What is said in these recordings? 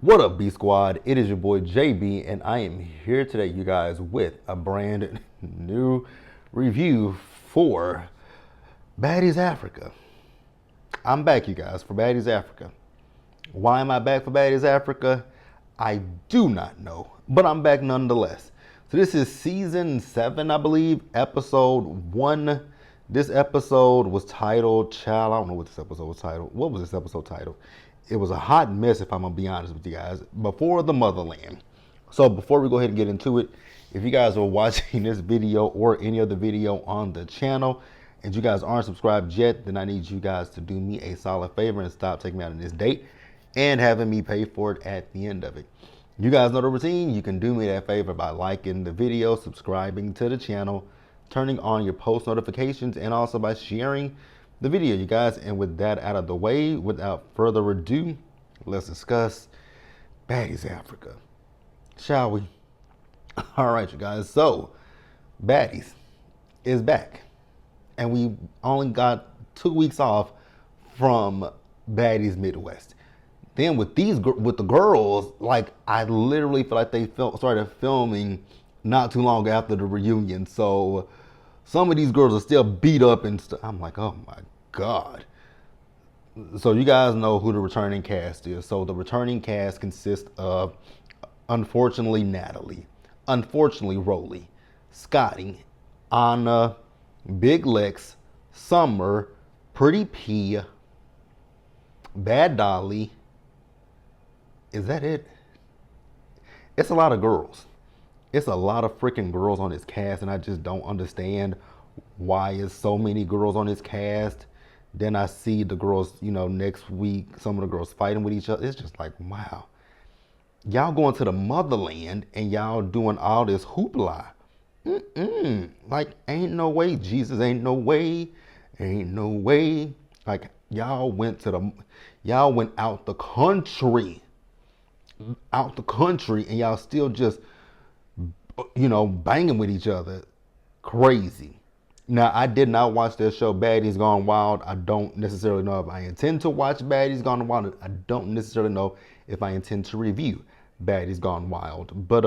What up, B Squad? It is your boy JB, and I am here today, you guys, with a brand new review for Baddies Africa. I'm back, you guys, for Baddies Africa. Why am I back for Baddies Africa? I do not know, but I'm back nonetheless. So this is season 7, I believe, episode 1. This episode was titled, child, I don't know what this episode was titled. What was this episode titled? It was a hot mess, if I'm gonna be honest with you guys, before the Motherland. So before we go ahead and get into it, if you guys are watching this video or any other video on the channel and you guys aren't subscribed yet, then I need you guys to do me a solid favor and stop taking me out on this date and having me pay for it at the end of it. You guys know the routine. You can do me that favor by liking the video, subscribing to the channel, turning on your post notifications, and also by sharing the video, you guys. And with that out of the way, without further ado, let's discuss Baddies Africa, shall we? All right, you guys. So Baddies is back, and we only got 2 weeks off from Baddies Midwest. Then with the girls, like, I literally feel like they started filming not too long after the reunion. So some of these girls are still beat up and stuff. I'm like, oh my God. So you guys know who the returning cast is. So the returning cast consists of, unfortunately, Natalie, unfortunately, Rolly, Scotty, Anna, Big Lex, Summer, Pretty P, Bad Dolly. Is that it? It's a lot of girls. It's a lot of freaking girls on this cast, and I just don't understand why is so many girls on this cast. Then I see the girls, next week, some of the girls fighting with each other. It's just like, wow. Y'all going to the Motherland and y'all doing all this hoopla. Like, ain't no way, Jesus, ain't no way. Ain't no way. Like, y'all went out the country. And y'all still just, banging with each other. Crazy. Now, I did not watch that show, Baddies Gone Wild. I don't necessarily know if I intend to watch Baddies Gone Wild. I don't necessarily know if I intend to review Baddies Gone Wild. But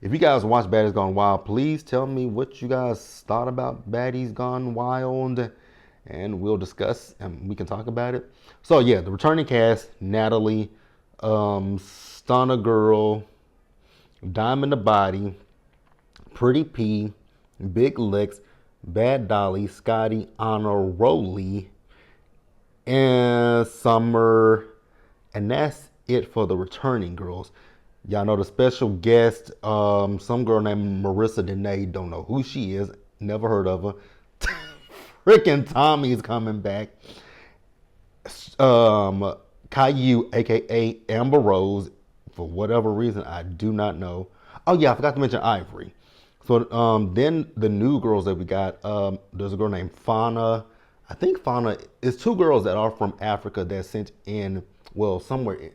if you guys watch Baddies Gone Wild, please tell me what you guys thought about Baddies Gone Wild, and we'll discuss and we can talk about it. So yeah, the returning cast: Natalie, Stunner Girl, Diamond the Body, Pretty P, Big Lex, Bad Dolly, Scotty, Anna, Rolly, and Summer. And that's it for the returning girls. Y'all know the special guest, some girl named Marissa Dene. Don't know who she is. Never heard of her. Freaking Tommy's coming back. Caillou, aka Amber Rose, for whatever reason I do not know. Oh yeah, I forgot to mention Ivory. So then the new girls that we got, there's a girl named Fauna. I think Fauna is 2 girls that are from Africa that sent in, well, somewhere.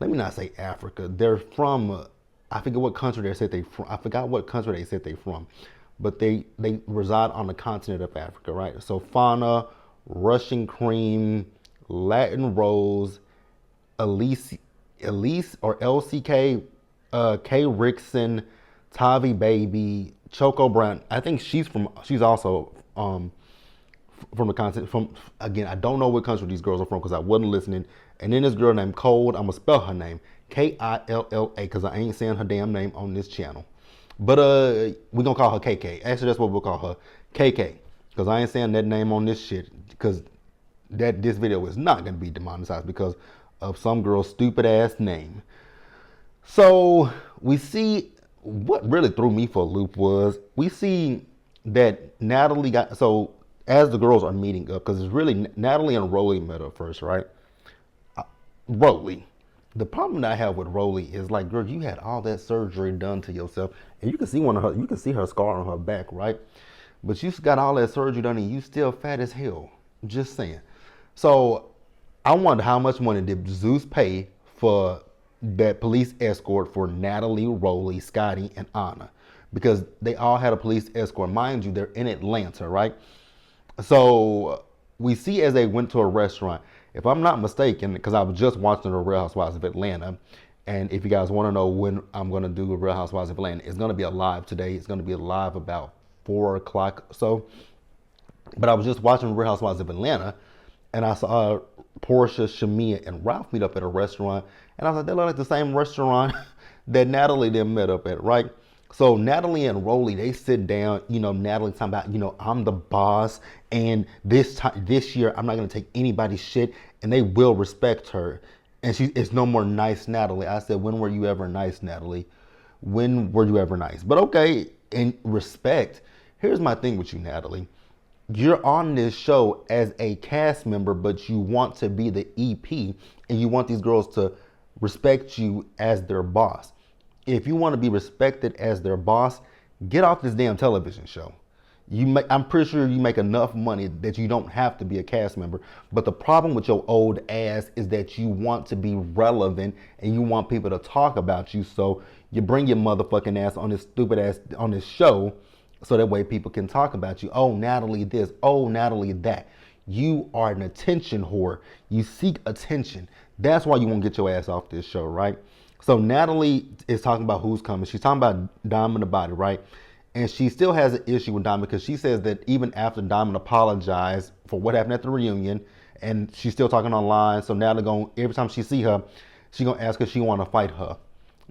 Let me not say Africa. They're from, I forget what country they said they from. I forgot what country they said they from, but they reside on the continent of Africa, right? So Fauna, Russian Cream, Latin Rose, Elise or LCK, K Rickson, Tavi Baby, Choco Brown. I think she's also from the continent. Again, I don't know what country these girls are from because I wasn't listening. And then this girl named Cold. I'm gonna spell her name Killa because I ain't saying her damn name on this channel. But we're gonna call her KK. Actually, that's what we'll call her, KK, because I ain't saying that name on this shit because this video is not gonna be demonetized because of some girl's stupid ass name. So we see, what really threw me for a loop was we see that Natalie got, so as the girls are meeting up, because it's really Natalie and Rolly met up first, right? Rolly. The problem that I have with Rolly is, like, girl, you had all that surgery done to yourself, and you can see her scar on her back, right? But you got all that surgery done and you still fat as hell. Just saying. So I wonder how much money did Zeus pay for that police escort for Natalie, Rolly, Scotty, and Anna, because they all had a police escort. Mind you, they're in Atlanta, right? So we see as they went to a restaurant, If I'm not mistaken, because I was just watching the Real Housewives of Atlanta, and if you guys want to know when I'm going to do the Real Housewives of Atlanta, it's going to be a live today. It's going to be a live about 4 o'clock or so. But I was just watching Real Housewives of Atlanta, and I saw Portia, Shamia, and Ralph meet up at a restaurant, and I was like, they look like the same restaurant that Natalie then met up at, right? So Natalie and Rolly, they sit down. Natalie talking about, I'm the boss, and this year I'm not gonna take anybody's shit, and they will respect her. And it's no more nice Natalie. I said, when were you ever nice, Natalie? When were you ever nice? But okay, in respect, here's my thing with you, Natalie. You're on this show as a cast member, but you want to be the EP, and you want these girls to respect you as their boss. If you want to be respected as their boss, get off this damn television show. I'm pretty sure you make enough money that you don't have to be a cast member. But the problem with your old ass is that you want to be relevant and you want people to talk about you. So you bring your motherfucking ass on this stupid ass on this show, so that way people can talk about you. Oh, Natalie this. Oh, Natalie that. You are an attention whore. You seek attention. That's why you won't get your ass off this show, right? So Natalie is talking about who's coming. She's talking about Diamond the Body, right? And she still has an issue with Diamond because she says that even after Diamond apologized for what happened at the reunion, and she's still talking online. So Natalie every time she see her, she gonna ask her if she want to fight her.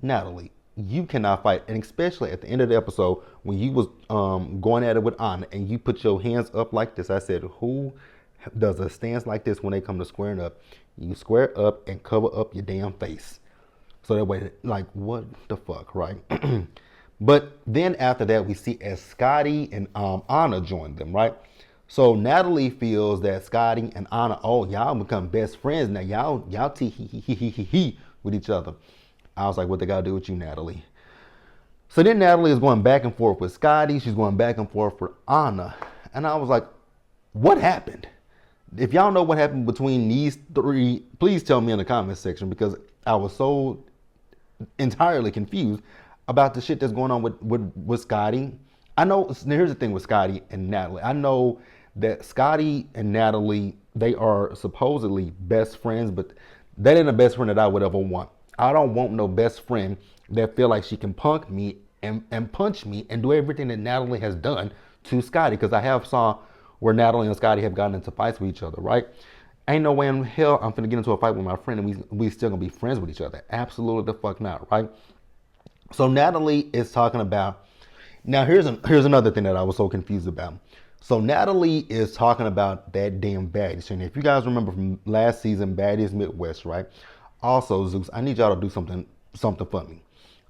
Natalie, you cannot fight, and especially at the end of the episode when you was going at it with Anna and you put your hands up like this. I said, who does a stance like this when they come to squaring up? You square up and cover up your damn face. So that way, like, what the fuck, right? But then after that, we see as Scotty and Anna join them, right? So Natalie feels that Scotty and Anna, oh, y'all become best friends now. Y'all tee with each other. I was like, what they got to do with you, Natalie? So then Natalie is going back and forth with Scotty. She's going back and forth with Anna. And I was like, what happened? If y'all know what happened between these three, please tell me in the comment section, because I was so entirely confused about the shit that's going on with Scotty. I know, here's the thing with Scotty and Natalie. I know that Scotty and Natalie, they are supposedly best friends, but that ain't the best friend that I would ever want. I don't want no best friend that feel like she can punk me and punch me and do everything that Natalie has done to Scotty, because I have saw where Natalie and Scotty have gotten into fights with each other, right? Ain't no way in hell I'm finna get into a fight with my friend and we still gonna be friends with each other. Absolutely the fuck not, right? So Natalie is talking about, now here's another thing that I was so confused about. So Natalie is talking about that damn Baddies. And if you guys remember from last season, Baddies Midwest, right? Also, Zeus, I need y'all to do something for me.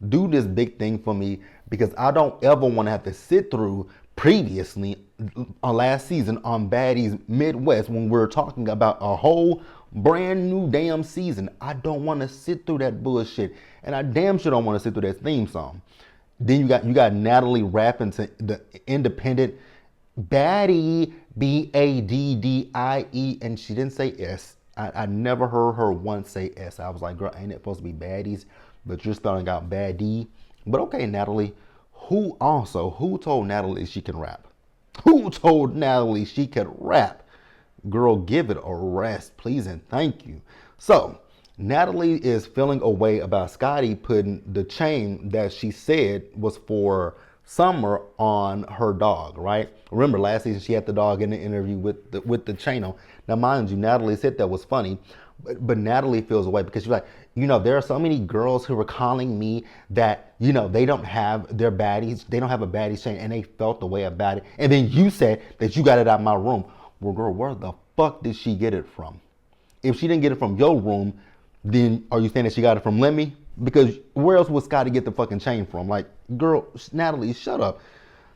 Do this big thing for me, because I don't ever want to have to sit through previously on last season on Baddies Midwest when we're talking about a whole brand new damn season. I don't want to sit through that bullshit, and I damn sure don't want to sit through that theme song. Then you got Natalie rapping to the independent Baddie, Baddie, and she didn't say S. I never heard her once say S. I was like, girl, ain't it supposed to be Baddies? But you're spelling out Baddie. But okay, Natalie. Who told Natalie she can rap? Who told Natalie she could rap? Girl, give it a rest, please and thank you. So, Natalie is feeling a way about Scotty putting the chain that she said was for Summer on her dog, right? Remember last season she had the dog in the interview with the chain on. Now, mind you, Natalie said that was funny, but Natalie feels away because she's like, there are so many girls who were calling me that, they don't have their baddies, they don't have a baddie chain, and they felt the way about it. And then you said that you got it out of my room. Well, girl, where the fuck did she get it from? If she didn't get it from your room, then are you saying that she got it from Lemmy? Because where else would Scotty get the fucking chain from? Like, girl, Natalie, shut up.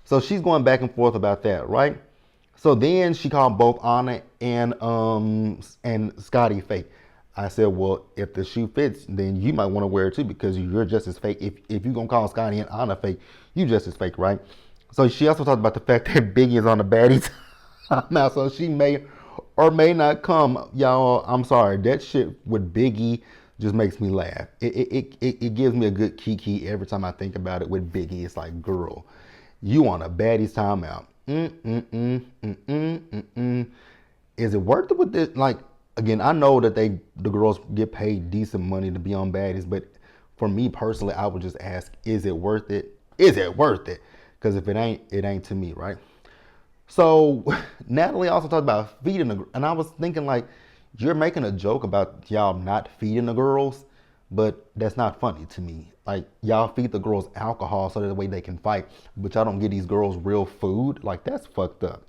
So she's going back and forth about that, right? So then she called both Anna and Scotty fake. I said, well, if the shoe fits, then you might want to wear it too, because you're just as fake. If you're going to call Scotty and Anna fake, you just as fake, right? So she also talked about the fact that Biggie is on the Baddies. Now, so she may or may not come. Y'all, I'm sorry. That shit with Biggie just makes me laugh. It gives me a good kiki every time I think about it with Biggie. It's like, girl, you on a Baddies timeout. Is it worth it with this? Like, again, I know that the girls get paid decent money to be on Baddies, but for me personally, I would just ask, is it worth it? Is it worth it? Because if it ain't to me, right? So Natalie also talked about feeding the, and I was thinking like, you're making a joke about y'all not feeding the girls, but that's not funny to me. Like y'all feed the girls alcohol so that way they can fight, but y'all don't give these girls real food. Like that's fucked up.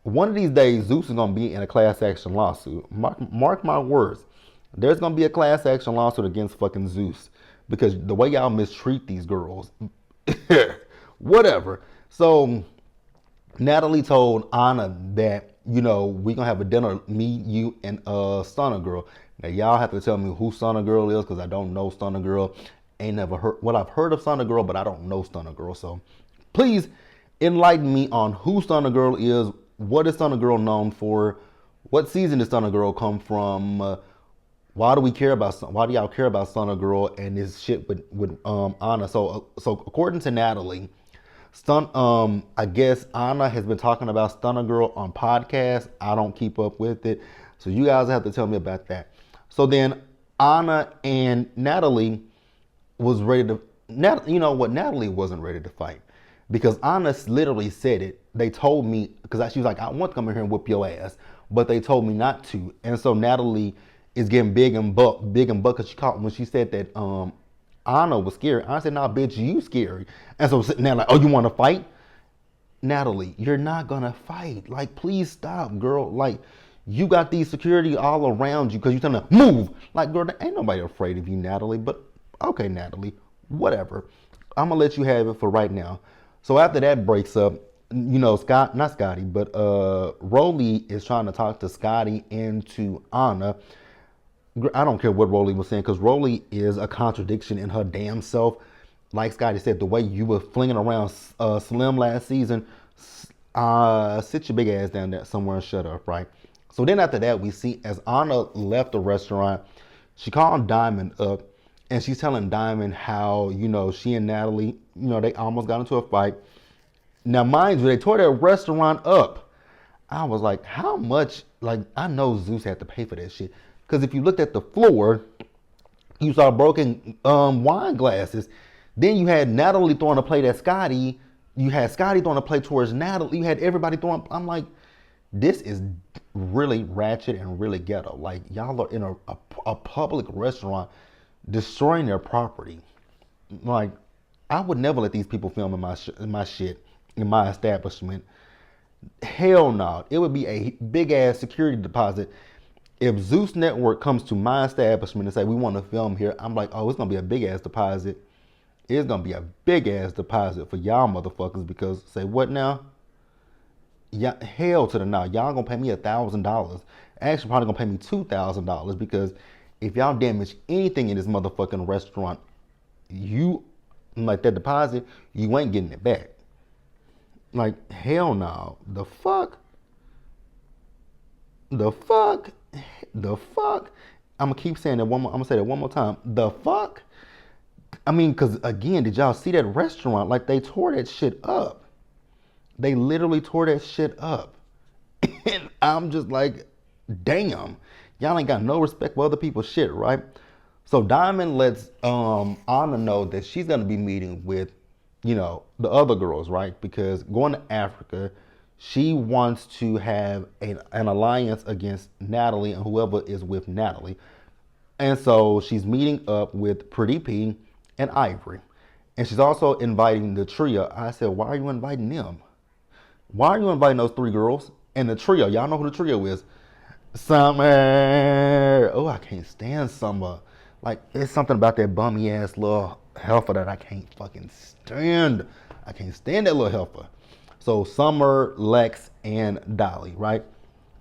One of these days, Zeus is gonna be in a class action lawsuit. Mark my words. There's gonna be a class action lawsuit against fucking Zeus because the way y'all mistreat these girls. Whatever. So Natalie told Anna that, we gonna have a dinner, me, you, and Stunner Girl. Now y'all have to tell me who Stunner Girl is because I don't know Stunner Girl. Ain't never heard, well, I've heard of Stunner Girl, but I don't know Stunner Girl. So please enlighten me on who Stunner Girl is. What is Stunner Girl known for? What season does Stunner Girl come from? Why do y'all care about Stunner Girl and this shit with Anna? So according to Natalie, I guess Anna has been talking about Stunner Girl on podcasts. I don't keep up with it. So you guys have to tell me about that. So then Anna and Natalie was ready to, you know what, Natalie wasn't ready to fight. Because Anna literally said it. They told me, because she was like, I want to come in here and whip your ass. But they told me not to. And so Natalie is getting big and buck because she caught when she said that Anna was scary. I said, nah, bitch, you scary. And so sitting there like, oh, you want to fight? Natalie, you're not going to fight. Like, please stop, girl. Like, you got these security all around you because you're telling them, move. Like, girl, there ain't nobody afraid of you, Natalie. But, okay, Natalie, whatever. I'm going to let you have it for right now. So after that breaks up, not Scotty, but Rolly is trying to talk to Scotty and to Anna. I don't care what Rolly was saying because Rolly is a contradiction in her damn self. Like Scotty said, the way you were flinging around Slim last season, sit your big ass down there somewhere and shut up, right? So then after that, we see as Anna left the restaurant, she called Diamond up and she's telling Diamond how, she and Natalie, they almost got into a fight. Now, mind you, they tore that restaurant up. I was like, how much, like, I know Zeus had to pay for that shit. Because if you looked at the floor, you saw broken wine glasses. Then you had Natalie throwing a plate at Scotty. You had Scotty throwing a plate towards Natalie. You had everybody throwing. I'm like, this is really ratchet and really ghetto. Like, y'all are in a public restaurant destroying their property. Like, I would never let these people film in my shit, in my establishment. Hell no. It would be a big ass security deposit. If Zeus Network comes to my establishment and say, we want to film here, I'm like, oh, it's going to be a big ass deposit. It's going to be a big ass deposit for y'all motherfuckers because, say what now? Yeah, hell to the no. Y'all going to pay me $1,000. Actually, probably going to pay me $2,000 because if y'all damage anything in this motherfucking restaurant, like that deposit, you ain't getting it back. Like, hell no. The fuck? The fuck? The fuck? I'm gonna keep saying that one more. I'm gonna say that one more time. The fuck? I mean, cause again, did y'all see that restaurant? Like they tore that shit up. They literally tore that shit up. And I'm just like, damn, y'all ain't got no respect for other people's shit, right? So Diamond lets Anna know that she's gonna be meeting with, the other girls, right? Because going to Africa, she wants to have an alliance against Natalie and whoever is with Natalie. And so she's meeting up with Pretty P and Ivory. And she's also inviting the trio. I said, why are you inviting them? Why are you inviting those three girls? And the trio, y'all know who the trio is. Summer. Oh, I can't stand Summer. Like, it's something about that bummy ass little heifer that I can't fucking stand. I can't stand that little heifer. So Summer, Lex, and Dolly, right?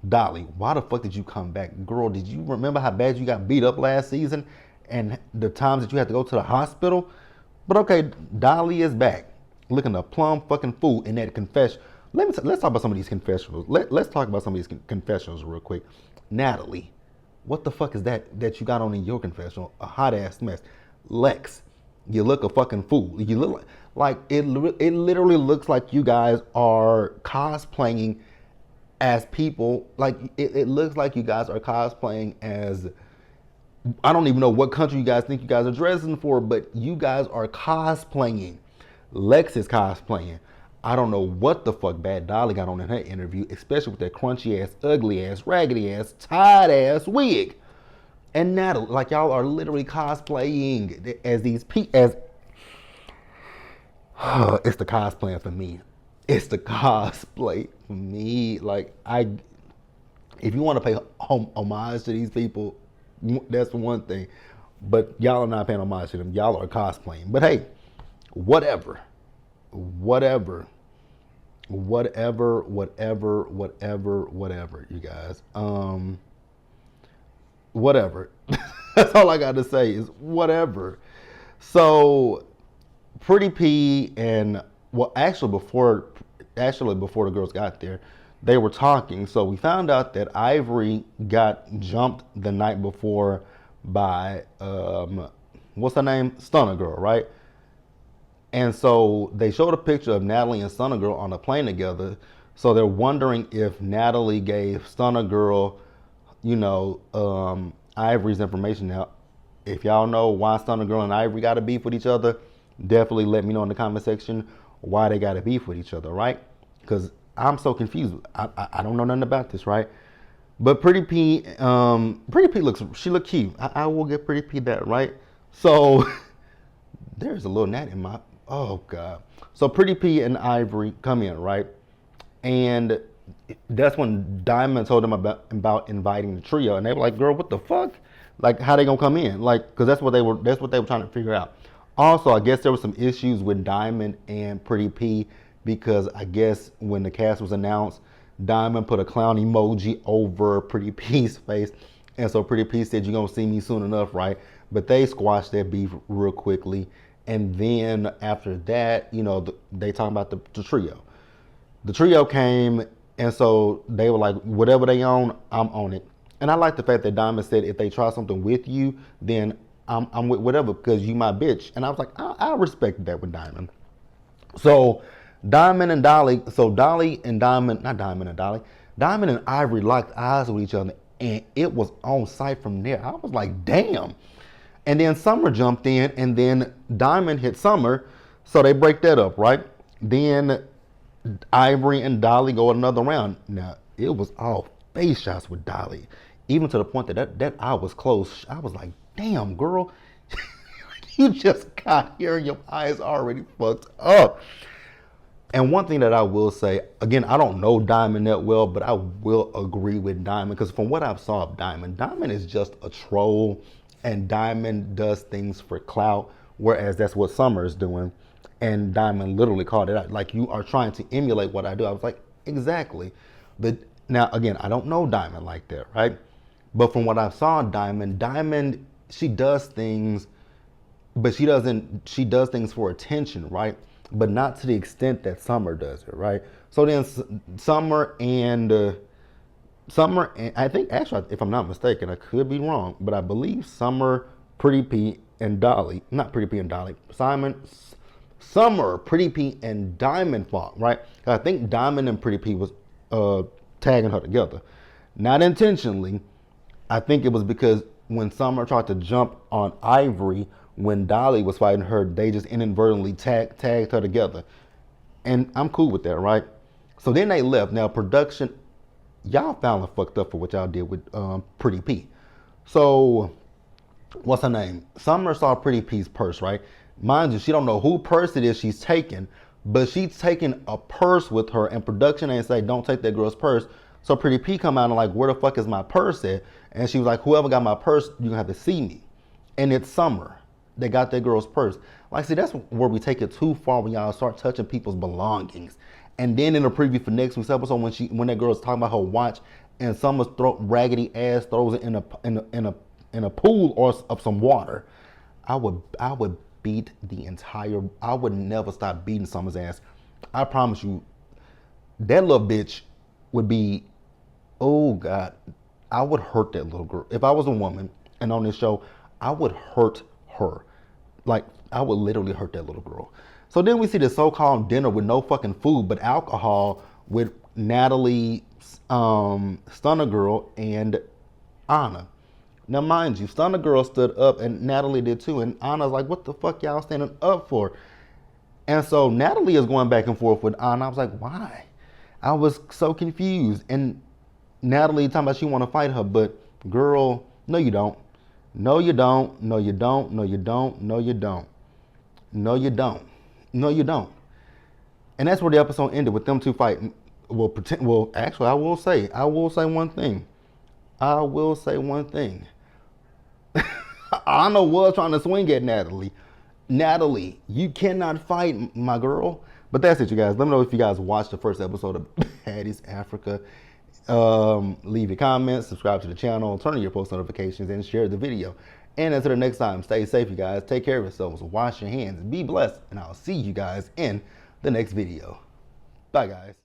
Dolly, why the fuck did you come back? Girl, did you remember how bad you got beat up last season and the times that you had to go to the hospital? But okay, Dolly is back, looking a plum fucking fool in that confession. Let's talk about some of these confessionals. Let's talk about some of these confessionals real quick. Natalie, what the fuck is that you got on in your confessional? A hot ass mess. Lex, you look a fucking fool. You look like it literally looks like you guys are cosplaying as people, like it looks like you guys are cosplaying as, I don't even know what country you guys think you guys are dressing for, but you guys are cosplaying. Lex is cosplaying. I don't know what the fuck Bad Dolly got on in her interview, especially with that crunchy ass, ugly ass, raggedy ass, tied ass wig. And Natalie, like y'all are literally cosplaying as these as it's the cosplaying for me. It's the cosplay for me. Like if you want to pay homage to these people, that's one thing. But y'all are not paying homage to them. Y'all are cosplaying. But hey, whatever, whatever, whatever. You guys, whatever. That's all I got to say is whatever. So Pretty P and before the girls got there, they were talking. So we found out that Ivory got jumped the night before by what's her name? Stunner Girl, right? And so they showed a picture of Natalie and Stunner Girl on a plane together. So they're wondering if Natalie gave Stunner Girl, Ivory's information. Now, if y'all know why Stunner Girl and Ivory got to beef with each other, definitely let me know in the comment section why they got to beef with each other, right? Because I'm so confused. I don't know nothing about this, right? But Pretty P she look cute. I will get Pretty P that, right? So there's a little gnat in my, oh God. So Pretty P and Ivory come in, right? And that's when Diamond told them about inviting the trio, and they were like, "Girl, what the fuck? Like, how they gonna come in? Like, because that's what they were trying to figure out." Also, I guess there were some issues with Diamond and Pretty P because I guess when the cast was announced, Diamond put a clown emoji over Pretty P's face, and so Pretty P said, "You're gonna see me soon enough, right?" But they squashed that beef real quickly, and then after that, they talking about the trio. The trio came, and so they were like, whatever they own, I'm on it. And I like the fact that Diamond said, if they try something with you, then I'm with whatever, because you my bitch. And I was like, I respect that with Diamond. So Diamond and Dolly, Diamond and Ivory locked eyes with each other, and it was on sight from there. I was like, damn. And then Summer jumped in, and then Diamond hit Summer, so they break that up, right? Then Ivory and Dolly go another round. Now, it was all face shots with Dolly, even to the point that eye was closed. I was like, damn, girl, you just got here and your eyes already fucked up. And one thing that I will say, again, I don't know Diamond that well, but I will agree with Diamond, because from what I've saw of Diamond is just a troll, and Diamond does things for clout, whereas that's what Summer is doing. And Diamond literally called it out. Like, you are trying to emulate what I do. I was like, exactly. But now, again, I don't know Diamond like that, right? But from what I saw, Diamond, she does things, but she does things for attention, right? But not to the extent that Summer does it, right? So then Summer and I think, actually, if I'm not mistaken, I could be wrong, but I believe Summer, Pretty P, and Dolly, not Pretty P and Dolly, Summer, Pretty P, and Diamond fought, right? I think Diamond and Pretty P was tagging her together. Not intentionally. I think it was because when Summer tried to jump on Ivory when Dolly was fighting her, they just inadvertently tagged her together. And I'm cool with that, right? So then they left. Now, production, y'all found fucked up for what y'all did with Pretty P. So, what's her name? Summer saw Pretty P's purse, right? Mind you, she don't know who purse it is she's taking, but she's taking a purse with her, and production ain't say, don't take that girl's purse. So Pretty P come out and like, where the fuck is my purse at? And she was like, whoever got my purse, you're gonna have to see me. And it's Summer. They got that girl's purse. Like, see, that's where we take it too far, when y'all start touching people's belongings. And then in the preview for next week's episode, when that girl's talking about her watch, and Summer's raggedy ass throws it in a pool of some water, I would beat I would never stop beating Summer's ass. I promise you, that little bitch would be, oh God, I would hurt that little girl. If I was a woman and on this show, I would hurt her. Like, I would literally hurt that little girl. So then we see the so-called dinner with no fucking food but alcohol, with Natalie, Stunner Girl, and Anna. Now, mind you, Stunner Girl stood up and Natalie did too. And Anna's like, what the fuck y'all standing up for? And so Natalie is going back and forth with Anna. I was like, why? I was so confused. And Natalie talking about she want to fight her, but girl, no you don't. No you don't. No you don't. No you don't. No you don't. No you don't. No you don't. And that's where the episode ended, with them two fighting. Well, actually, I will say one thing. I will say one thing. Anna was trying to swing at Natalie. Natalie, you cannot fight, my girl. But that's it, you guys. Let me know if you guys watched the first episode of Baddies Africa. Leave your comments, subscribe to the channel, turn on your post notifications, and share the video. And until the next time, stay safe, you guys. Take care of yourselves. Wash your hands. Be blessed. And I'll see you guys in the next video. Bye, guys.